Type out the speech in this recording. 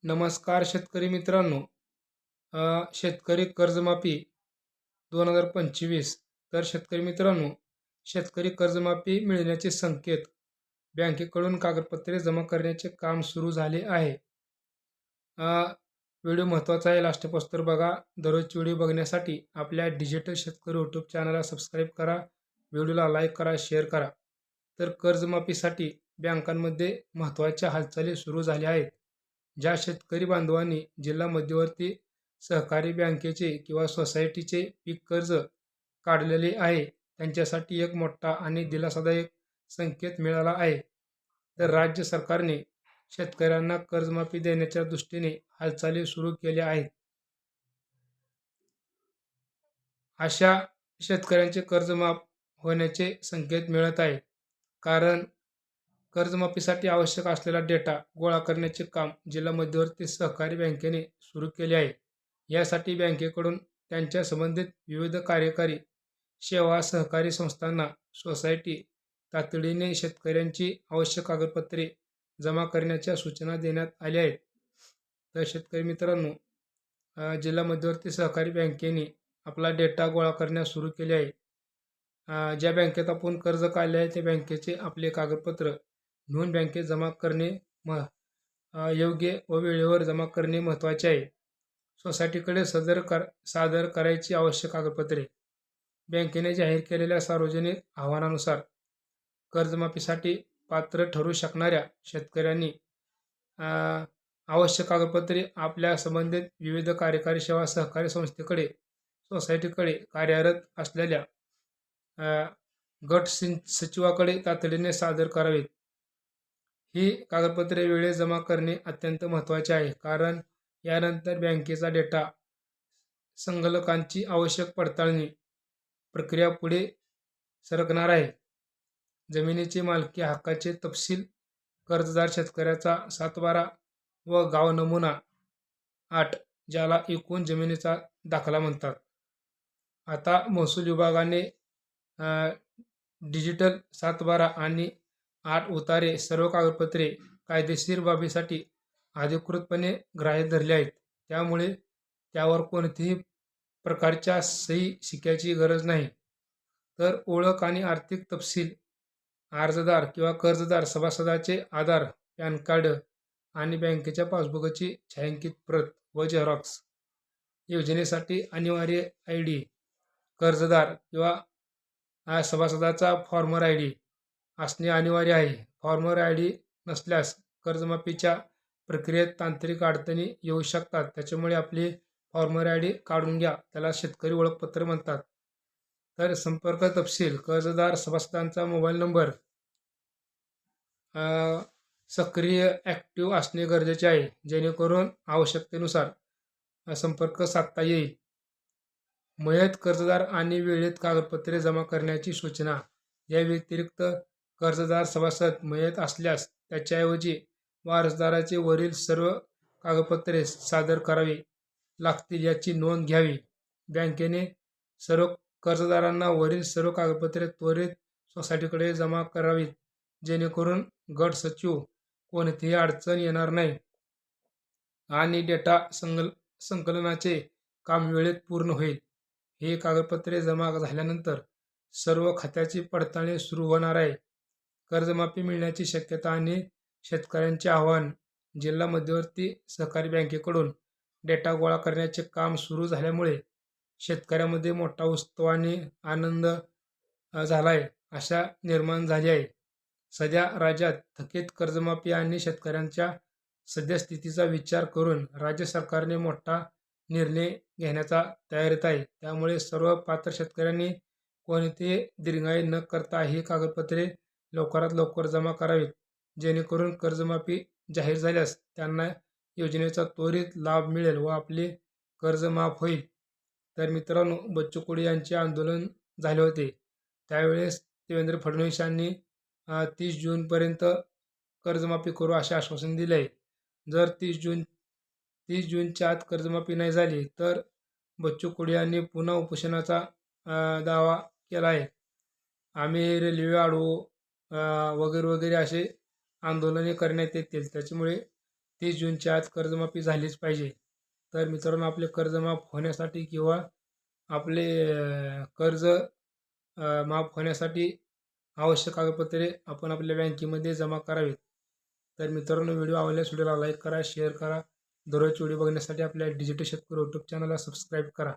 नमस्कार शेतकरी मित्रांनो. शेतकरी कर्जमाफी 2025. तर शेतकरी मित्रांनो, शेतकरी कर्जमाफी मिळण्याचे संकेत. बँकेकडून कागदपत्रे जमा करण्याचे काम सुरू झाले आहे. व्हिडिओ महत्त्वाचा आहे, लास्टपासून बघा. दररोजची व्हिडिओ बघण्यासाठी आपल्या डिजिटल शेतकरी यूट्यूब चॅनलला सबस्क्राईब करा, व्हिडिओला लाईक करा, शेअर करा. तर कर्जमाफीसाठी बँकांमध्ये महत्त्वाच्या हालचाली सुरू झाल्या आहेत. ज्या शेतकरी बांधवांनी जिल्हा मध्यवर्ती सहकारी बँकेचे किंवा सोसायटीचे पीक कर्ज काढलेले आहे, त्यांच्यासाठी एक मोठा आणि दिलासादायक संकेत मिळाला आहे. तर राज्य सरकारने शेतकऱ्यांना कर्जमाफी देण्याच्या दृष्टीने हालचाली सुरू केल्या आहेत. अशा शेतकऱ्यांचे कर्ज माफ होण्याचे संकेत मिळत आहेत. कारण कर्जमाफीसाठी आवश्यक असलेला डेटा गोळा करण्याचे काम जिल्हा मध्यवर्ती सहकारी बँकेने सुरू केले आहे. यासाठी बँकेकडून त्यांच्या संबंधित विविध कार्यकारी सेवा सहकारी संस्थांना सोसायटी तातडीने शेतकऱ्यांची आवश्यक कागदपत्रे जमा करण्याच्या सूचना देण्यात आल्या आहेत. तर शेतकरी मित्रांनो, जिल्हा मध्यवर्ती सहकारी बँकेने आपला डेटा गोळा करण्यास सुरू केले आहे. ज्या बँकेत आपण कर्ज काढले आहे त्या बँकेचे आपले कागदपत्र नोंद बँकेत जमा करणे योग्य व वेळेवर जमा करणे महत्त्वाचे आहे. सोसायटीकडे सादर करायची आवश्यक कागदपत्रे. बँकेने जाहीर केलेल्या सार्वजनिक आव्हानानुसार कर्जमाफीसाठी पात्र ठरू शकणाऱ्या शेतकऱ्यांनी आवश्यक कागदपत्रे आपल्या संबंधित विविध कार्यकारी सेवा सहकारी संस्थेकडे, सोसायटीकडे कार्यरत असलेल्या गट सचिवाकडे तातडीने सादर करावेत. ही कागदपत्रे वेळेत जमा करणे अत्यंत महत्त्वाचे आहे, कारण यानंतर बँकेचा डेटा संकलकांची आवश्यक पडताळणी प्रक्रिया पुढे सरकणार आहे. जमिनीची मालकी हक्काचे तपशील, कर्जदार शेतकऱ्याचा सातबारा व गाव नमुना 8, ज्याला एकूण जमिनीचा दाखला म्हणतात. आता महसूल विभागाने डिजिटल सातबारा आणि 8 उतारे सर्व कागदपत्रे कायदेशीर बाबीसाठी अधिकृतपणे ग्राह्य धरले आहेत. त्यामुळे त्यावर कोणतीही प्रकारच्या सही शिक्क्याची गरज नाही. तर ओळख आणि आर्थिक तपशील, अर्जदार किंवा कर्जदार सभासदाचे आधार, पॅन कार्ड आणि बँकेच्या पासबुकची छायांकित प्रत व झेरॉक्स. योजनेसाठी अनिवार्य ID, कर्जदार किंवा सभासदाचा फॉर्मर ID असणे अनिवार्य आहे. फॉर्मर ID नसल्यास कर्जमाफीच्या प्रक्रियेत तांत्रिक अडचणी येऊ शकतात. त्याच्यामुळे आपली फॉर्मर ID काढून घ्या, त्याला शेतकरी ओळखपत्र म्हणतात. तर संपर्क तपशील, कर्जदार सभासदांचा मोबाईल नंबर सक्रिय ॲक्टिव्ह असणे गरजेचे आहे, जेणेकरून आवश्यकतेनुसार संपर्क साधता येईल. मयत कर्जदार आणि वेळेत कागदपत्रे जमा करण्याची सूचना. या व्यतिरिक्त कर्जदार सभासद मयत असल्यास त्याच्याऐवजी वारसदाराचे वरील सर्व कागदपत्रे सादर करावी लागतील याची नोंद घ्यावी. बँकेने सर्व कर्जदारांना वरील सर्व कागदपत्रे त्वरित सोसायटीकडे जमा करावीत, जेणेकरून गट सचिव कोणतीही अडचण येणार नाही आणि डेटा संकलनाचे काम वेळेत पूर्ण होईल. हे कागदपत्रे जमा झाल्यानंतर सर्व खात्याची पडताळणी सुरू होणार आहे. कर्जमाफी मिळण्याची शक्यता आणि शेतकऱ्यांचे आव्हान. जिल्हा मध्यवर्ती सहकारी बँकेकडून डेटा गोळा करण्याचे काम सुरू झाल्यामुळे शेतकऱ्यांमध्ये मोठा उत्सव आणि आनंद झाला आहे, आशा निर्माण झाली आहे. सध्या राज्यात थकीत कर्जमाफी आणि शेतकऱ्यांच्या सद्यस्थितीचा विचार करून राज्य सरकारने मोठा निर्णय घेण्याच्या तयारीत आहे. त्यामुळे सर्व पात्र शेतकऱ्यांनी कोणतीही दिरंगाई न करता ही कागदपत्रे लवकरात लवकर जमा करावीत, जेणेकरून कर्जमाफी जाहीर झाल्यास त्यांना योजनेचा त्वरित लाभ मिळेल व आपले कर्ज माफ होईल. तर मित्रांनो, बच्चू कडू यांचे आंदोलन झाले होते. त्यावेळेस देवेंद्र फडणवीस यांनी 30 जूनपर्यंत कर्जमाफी करू असे आश्वासन दिले आहे. जर 30 जूनच्या आत कर्जमाफी नाही झाली तर बच्चू कडू यांनी पुन्हा उपोषणाचा दावा केला आहे. आम्ही रेल्वे अडवू वगैरे वगैरे असे आंदोलने करण्यात येतील. त्याच्यामुळे 30 जूनच्या आत कर्जमाफी झालीच पाहिजे. तर मित्रांनो, आपले कर्ज माफ होण्यासाठी किंवा आपले कर्ज माफ होण्यासाठी आवश्यक कागदपत्रे आपण आपल्या बँकेमध्ये जमा करावीत. तर मित्रांनो, व्हिडिओ आवडल्यास व्हिडिओला लाईक करा, शेअर करा. दररोजचे व्हिडिओ बघण्यासाठी आपल्या डिजिटल शेतकरी यूट्यूब चॅनलला सबस्क्राईब करा.